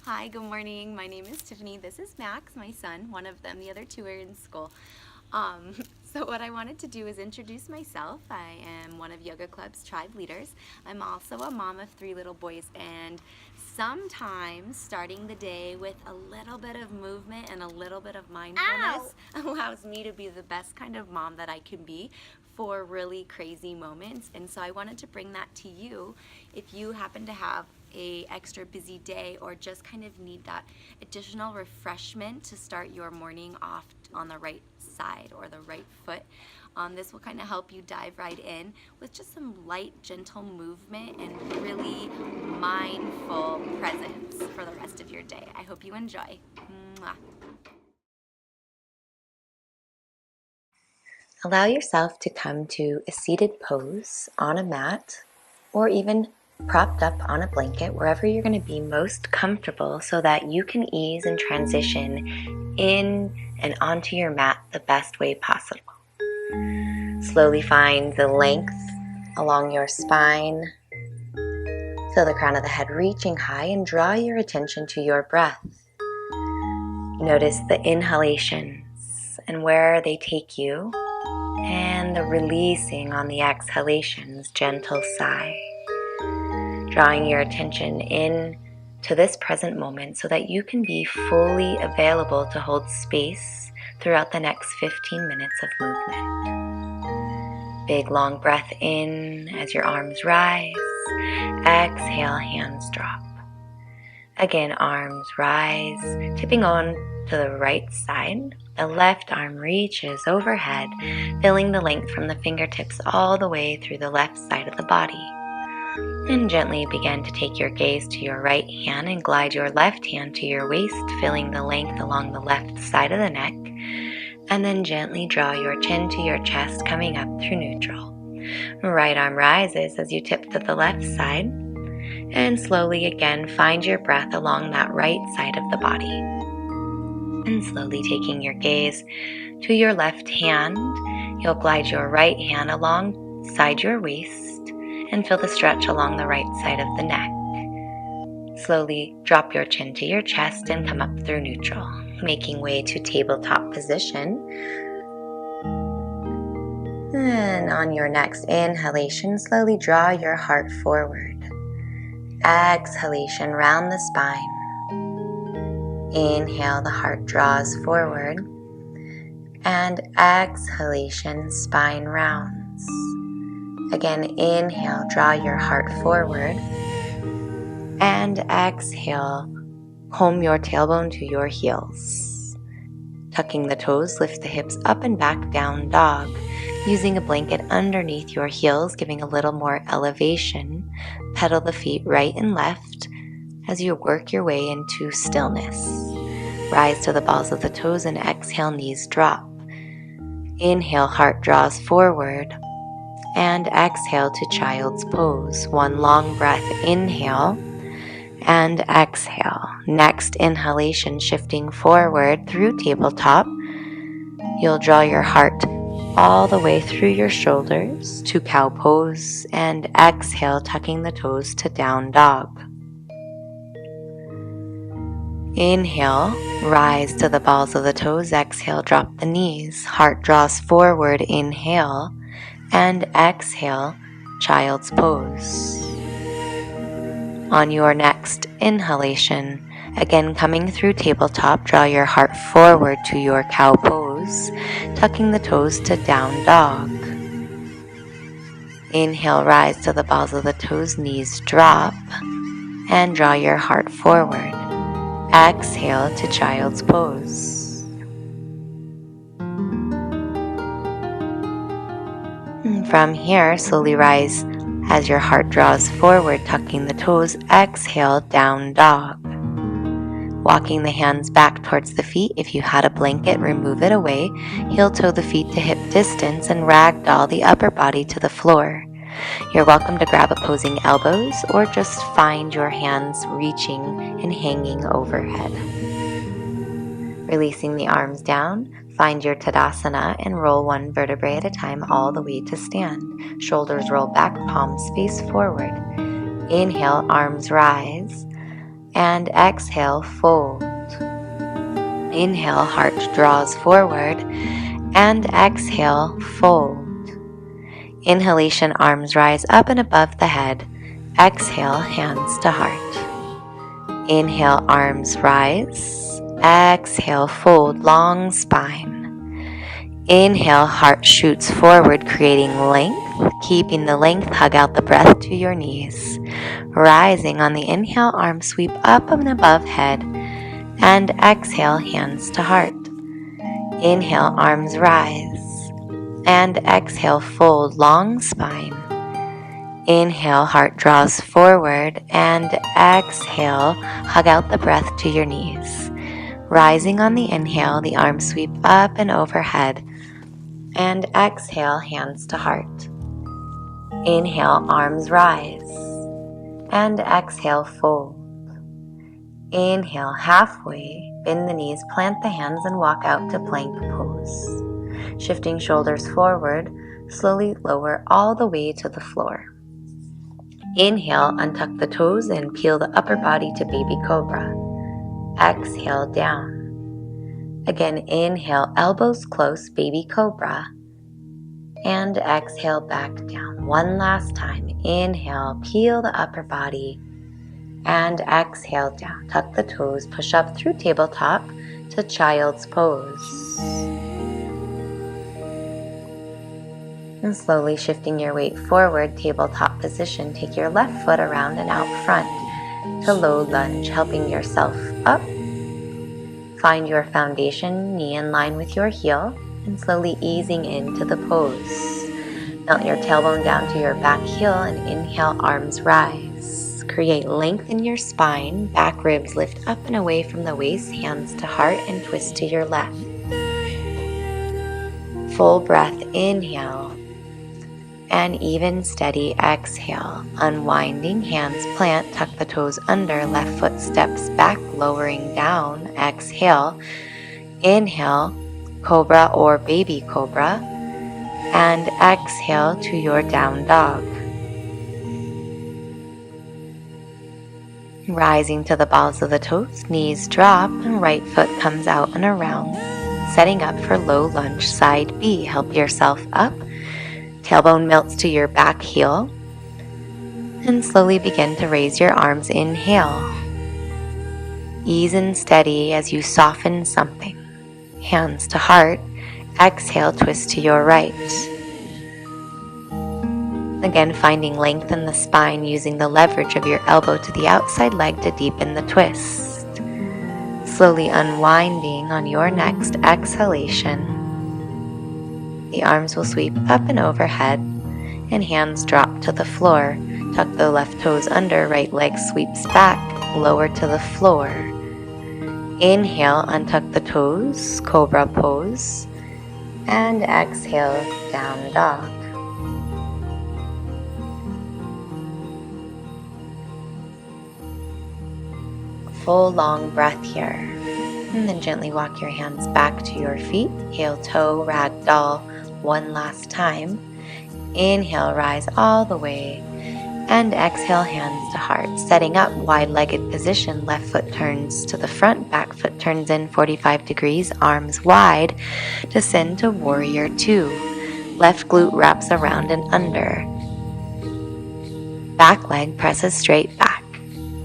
Hi, good morning. My name is Tiffany. This is Max, my son, one of them. The other two are in school. So what I wanted to do is introduce myself. I am one of YogaClub's Tribe Leaders. I'm also a mom of 3 little boys, and sometimes starting the day with a little bit of movement and a little bit of mindfulness allows me to be the best kind of mom that I can be for really crazy moments. And so I wanted to bring that to you if you happen to have a extra busy day or just kind of need that additional refreshment to start your morning off on the right side or the right foot. This will kind of help you dive right in with just some light, gentle movement and really mindful presence for the rest of your day. I hope you enjoy. Mwah. Allow yourself to come to a seated pose on a mat or even propped up on a blanket, wherever you're going to be most comfortable, so that you can ease and transition in and onto your mat the best way possible. Slowly find the length along your spine. Feel the crown of the head reaching high and draw your attention to your breath. Notice the inhalations and where they take you, and the releasing on the exhalations, gentle sigh. Drawing your attention in to this present moment so that you can be fully available to hold space throughout the next 15 minutes of movement. Big long breath in as your arms rise. Exhale, hands drop. Again, arms rise, tipping on to the right side. The left arm reaches overhead, filling the length from the fingertips all the way through the left side of the body. And gently begin to take your gaze to your right hand and glide your left hand to your waist, filling the length along the left side of the neck. And then gently draw your chin to your chest, coming up through neutral. Right arm rises as you tip to the left side. And slowly again find your breath along that right side of the body. And slowly taking your gaze to your left hand, you'll glide your right hand alongside your waist and feel the stretch along the right side of the neck. Slowly drop your chin to your chest and come up through neutral, making way to tabletop position. And on your next inhalation, slowly draw your heart forward. Exhalation, round the spine. Inhale, the heart draws forward. And exhalation, spine rounds. Again, inhale, draw your heart forward. And exhale, comb your tailbone to your heels. Tucking the toes, lift the hips up and back, down dog. Using a blanket underneath your heels, giving a little more elevation. Pedal the feet right and left as you work your way into stillness. Rise to the balls of the toes and exhale, knees drop. Inhale, heart draws forward. And exhale to child's pose. One long breath, inhale and exhale. Next inhalation, shifting forward through tabletop. You'll draw your heart all the way through your shoulders to cow pose, and exhale, tucking the toes to down dog. Inhale, rise to the balls of the toes. Exhale, drop the knees. Heart draws forward, inhale. And exhale, child's pose. On your next inhalation, again coming through tabletop, draw your heart forward to your cow pose, tucking the toes to down dog. Inhale, rise to the balls of the toes, knees drop, and draw your heart forward. Exhale to child's pose. From here, slowly rise as your heart draws forward, tucking the toes. Exhale, down dog. Walking the hands back towards the feet. If you had a blanket, remove it away. Heel toe the feet to hip distance and ragdoll the upper body to the floor. You're welcome to grab opposing elbows or just find your hands reaching and hanging overhead. Releasing the arms down, find your Tadasana and roll one vertebrae at a time all the way to stand. Shoulders roll back, palms face forward. Inhale, arms rise. and exhale, fold. Inhale, heart draws forward, and exhale, fold. Inhalation, arms rise up and above the head. Exhale, hands to heart. Inhale, arms rise. Exhale, fold, long spine. Inhale, heart shoots forward, creating length. Keeping the length, hug out the breath to your knees. Rising on the inhale, arms sweep up and above head. And exhale, hands to heart. Inhale, arms rise. And exhale, fold, long spine. Inhale, heart draws forward. And exhale, hug out the breath to your knees. Rising on the inhale, the arms sweep up and overhead. And exhale, hands to heart. Inhale, arms rise. And exhale, fold. Inhale, halfway, bend the knees, plant the hands, and walk out to plank pose. Shifting shoulders forward, slowly lower all the way to the floor. Inhale, untuck the toes and peel the upper body to baby cobra. Exhale, down. Again, inhale, elbows close, baby cobra. And exhale, back down. One last time. Inhale, peel the upper body. And exhale, down. Tuck the toes, push up through tabletop to child's pose. And slowly shifting your weight forward, tabletop position, take your left foot around and out front to low lunge, helping yourself up. Find your foundation, knee in line with your heel, and slowly easing into the pose. Melt your tailbone down to your back heel and inhale, arms rise. Create length in your spine, back ribs lift up and away from the waist, hands to heart, and twist to your left. Full breath, inhale. And even steady exhale. Unwinding, hands plant, tuck the toes under, left foot steps back, lowering down. Exhale. Inhale, cobra or baby cobra. And exhale to your down dog. Rising to the balls of the toes, knees drop, and right foot comes out and around. Setting up for low lunge, side B. Help yourself up. Tailbone melts to your back heel. And slowly begin to raise your arms. Inhale. Ease and steady as you soften something. Hands to heart. Exhale, twist to your right. Again, finding length in the spine, using the leverage of your elbow to the outside leg to deepen the twist. Slowly unwinding on your next exhalation. The arms will sweep up and overhead, and hands drop to the floor. Tuck the left toes under, right leg sweeps back, lower to the floor. Inhale, untuck the toes, cobra pose, and exhale, down dog. Full long breath here. And then gently walk your hands back to your feet. Heel toe, ragdoll. One last time. Inhale, rise all the way. And exhale, hands to heart. Setting up, wide-legged position. Left foot turns to the front, back foot turns in 45 degrees, arms wide. Descend to warrior two. Left glute wraps around and under. Back leg presses straight back.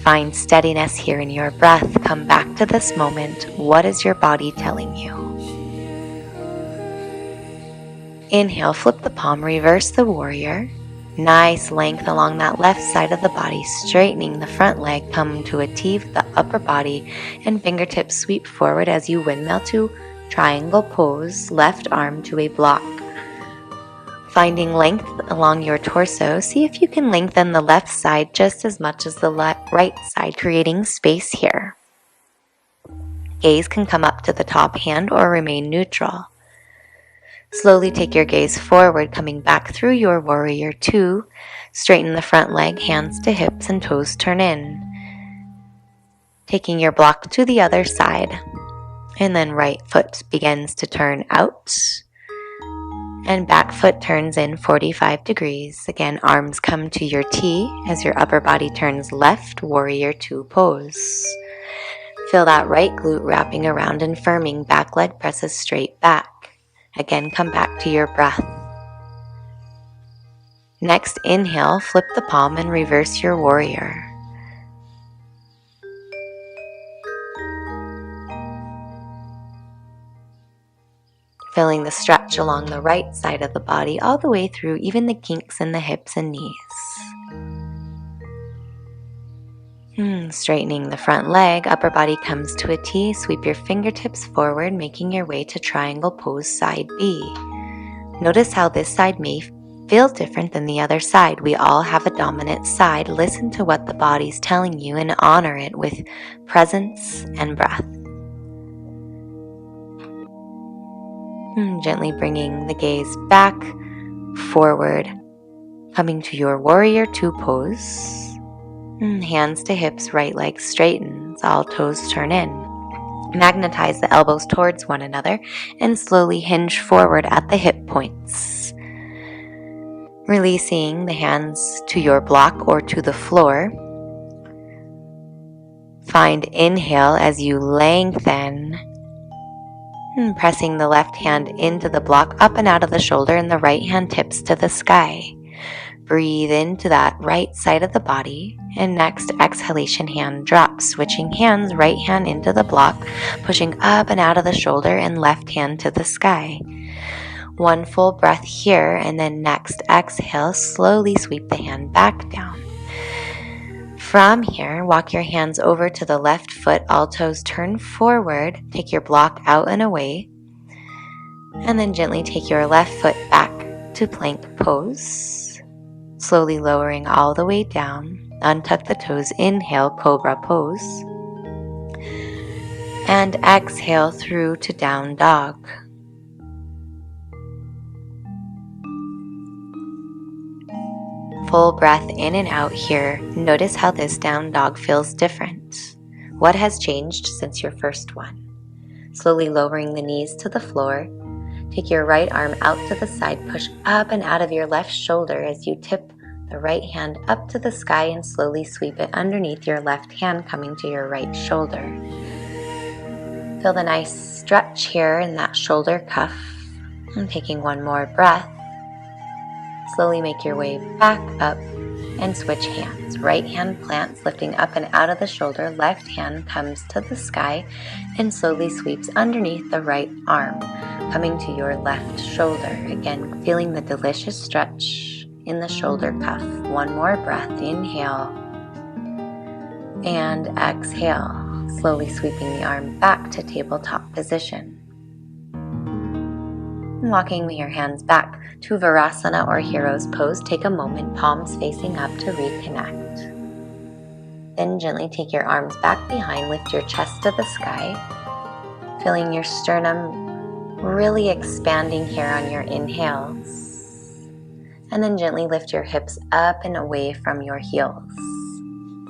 Find steadiness here in your breath. Come back to this moment. What is your body telling you? Inhale, flip the palm, reverse the warrior. Nice length along that left side of the body, straightening the front leg. Come to a T with the upper body, and fingertips sweep forward as you windmill to triangle pose, left arm to a block. Finding length along your torso, see if you can lengthen the left side just as much as the right side, creating space here. Gaze can come up to the top hand or remain neutral. Slowly take your gaze forward, coming back through your warrior two. Straighten the front leg, hands to hips and toes turn in. Taking your block to the other side. And then right foot begins to turn out. And back foot turns in 45 degrees. Again, arms come to your T as your upper body turns left, warrior two pose. Feel that right glute wrapping around and firming, back leg presses straight back. Again, come back to your breath. Next, inhale, flip the palm and reverse your warrior. Feeling the stretch along the right side of the body all the way through, even the kinks in the hips and knees. Straightening the front leg, upper body comes to a T, sweep your fingertips forward, making your way to triangle pose side B. Notice how this side may feel different than the other side. We all have a dominant side. Listen to what the body's telling you and honor it with presence and breath. Gently bringing the gaze back, forward, coming to your warrior two pose. Hands to hips, right leg straightens, all toes turn in. Magnetize the elbows towards one another and slowly hinge forward at the hip points. Releasing the hands to your block or to the floor. Find inhale as you lengthen. Pressing the left hand into the block, up and out of the shoulder, and the right hand tips to the sky. Breathe into that right side of the body, and next exhalation, hand drops. Switching hands, right hand into the block, pushing up and out of the shoulder, and left hand to the sky. One full breath here, and then next exhale, slowly sweep the hand back down. From here, walk your hands over to the left foot, all toes turn forward, take your block out and away, and then gently take your left foot back to plank pose, slowly lowering all the way down. Untuck the toes, inhale, cobra pose, and exhale through to down dog. Full breath in and out here. Notice how this down dog feels different. What has changed since your first one? Slowly lowering the knees to the floor. Take your right arm out to the side, push up and out of your left shoulder as you tip the right hand up to the sky and slowly sweep it underneath your left hand, coming to your right shoulder. Feel the nice stretch here in that shoulder cuff. And taking one more breath. Slowly make your way back up and switch hands. Right hand plants, lifting up and out of the shoulder. Left hand comes to the sky and slowly sweeps underneath the right arm, coming to your left shoulder. Again, feeling the delicious stretch in the shoulder cuff. One more breath. Inhale and exhale. Slowly sweeping the arm back to tabletop position. Walking your hands back to Virasana or Hero's Pose, take a moment, palms facing up to reconnect. Then gently take your arms back behind, lift your chest to the sky, feeling your sternum really expanding here on your inhales. And then gently lift your hips up and away from your heels.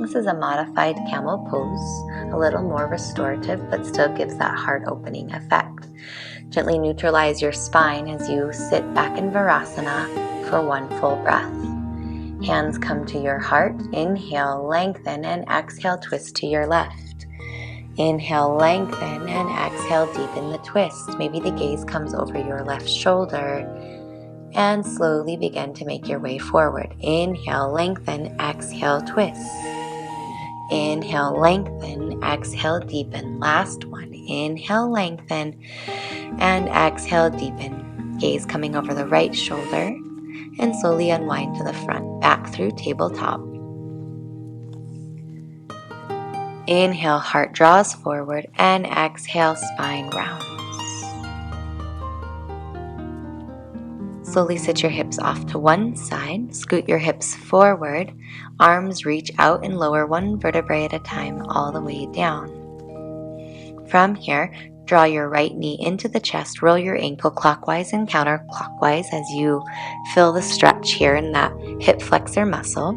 This is a modified camel pose, a little more restorative, but still gives that heart opening effect. Gently neutralize your spine as you sit back in Virasana for one full breath. Hands come to your heart. Inhale, lengthen, and exhale, twist to your left. Inhale, lengthen, and exhale, deepen the twist. Maybe the gaze comes over your left shoulder, and slowly begin to make your way forward. Inhale, lengthen, exhale, twist. Inhale, lengthen, exhale, deepen. Last one. Inhale, lengthen, and exhale, deepen. Gaze coming over the right shoulder, and slowly unwind to the front, back through tabletop. Inhale, heart draws forward, and exhale, spine rounds. Slowly sit your hips off to one side, scoot your hips forward, arms reach out and lower one vertebrae at a time all the way down. From here, draw your right knee into the chest, roll your ankle clockwise and counterclockwise as you feel the stretch here in that hip flexor muscle.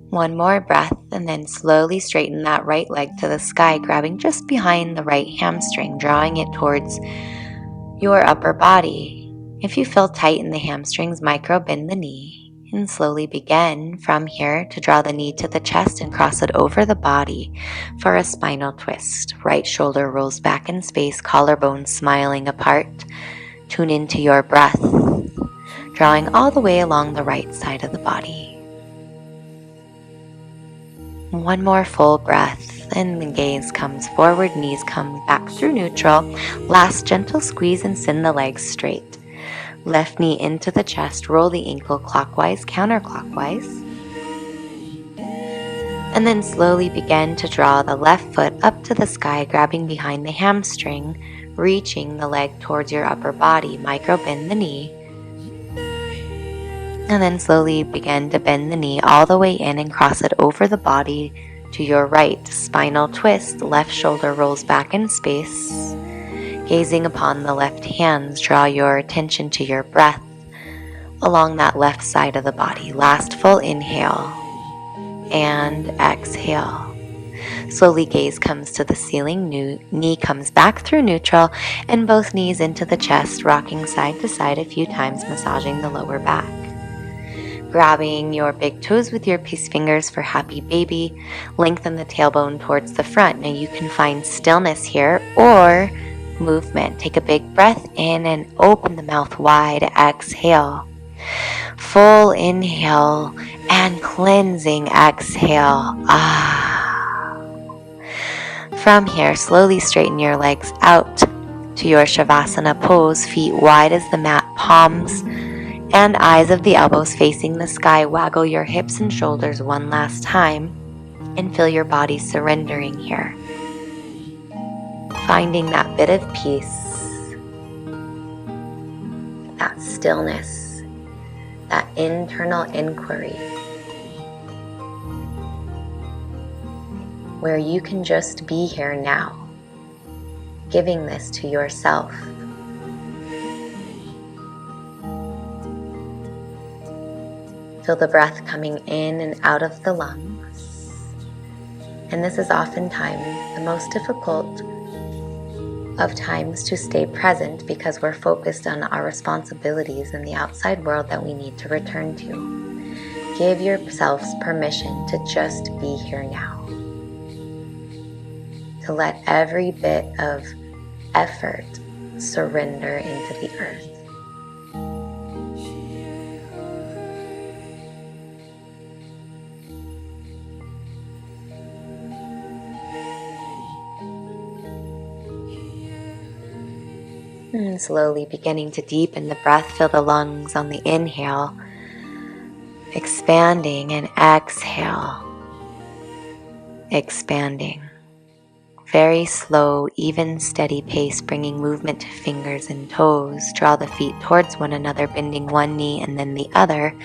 One more breath, and then slowly straighten that right leg to the sky, grabbing just behind the right hamstring, drawing it towards your upper body. If you feel tight in the hamstrings, micro bend the knee and slowly begin from here to draw the knee to the chest and cross it over the body for a spinal twist. Right shoulder rolls back in space, collarbones smiling apart. Tune into your breath, drawing all the way along the right side of the body. One more full breath, and the gaze comes forward, knees come back through neutral. Last gentle squeeze and send the legs straight. Left knee into the chest, roll the ankle clockwise, counterclockwise. And then slowly begin to draw the left foot up to the sky, grabbing behind the hamstring, reaching the leg towards your upper body. Micro bend the knee. And then slowly begin to bend the knee all the way in and cross it over the body to your right. Spinal twist, left shoulder rolls back in space. Gazing upon the left hands, draw your attention to your breath along that left side of the body. Last full inhale and exhale. Slowly gaze comes to the ceiling, knee comes back through neutral, and both knees into the chest, rocking side to side a few times, massaging the lower back. Grabbing your big toes with your peace fingers for happy baby, lengthen the tailbone towards the front. Now you can find stillness here or movement. Take a big breath in and open the mouth wide. Exhale. Full inhale and cleansing exhale. From here, slowly straighten your legs out to your Shavasana pose, feet wide as the mat, palms and eyes of the elbows facing the sky. Waggle your hips and shoulders one last time and feel your body surrendering here. Finding that bit of peace, that stillness, that internal inquiry, where you can just be here now, giving this to yourself. Feel the breath coming in and out of the lungs. And this is oftentimes the most difficult of times to stay present because we're focused on our responsibilities in the outside world that we need to return to. Give yourselves permission to just be here now. To let every bit of effort surrender into the earth. And slowly beginning to deepen the breath, fill the lungs on the inhale, expanding, and exhale, expanding. Very slow, even, steady pace, bringing movement to fingers and toes. Draw the feet towards one another, bending one knee and then the other,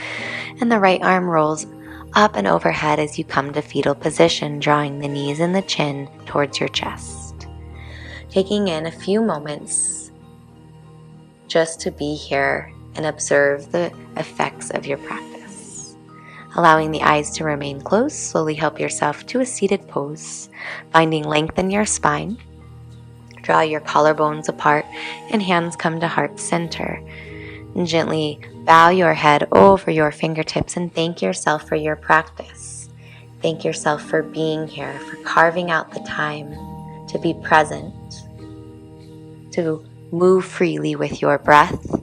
and the right arm rolls up and overhead as you come to fetal position, drawing the knees and the chin towards your chest. Taking in a few moments just to be here and observe the effects of your practice. Allowing the eyes to remain closed, slowly help yourself to a seated pose, finding length in your spine. Draw your collarbones apart and hands come to heart center. And gently bow your head over your fingertips and thank yourself for your practice. Thank yourself for being here, for carving out the time to be present, to move freely with your breath,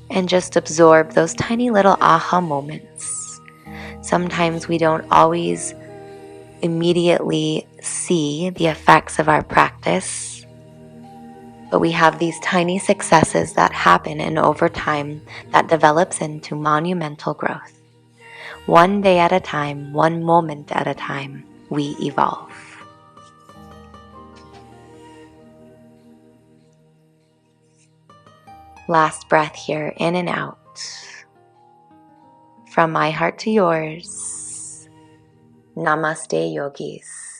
and just absorb those tiny little aha moments. Sometimes we don't always immediately see the effects of our practice, but we have these tiny successes that happen, and over time that develops into monumental growth. One day at a time, one moment at a time, we evolve. Last breath here, in and out. From my heart to yours, Namaste, yogis.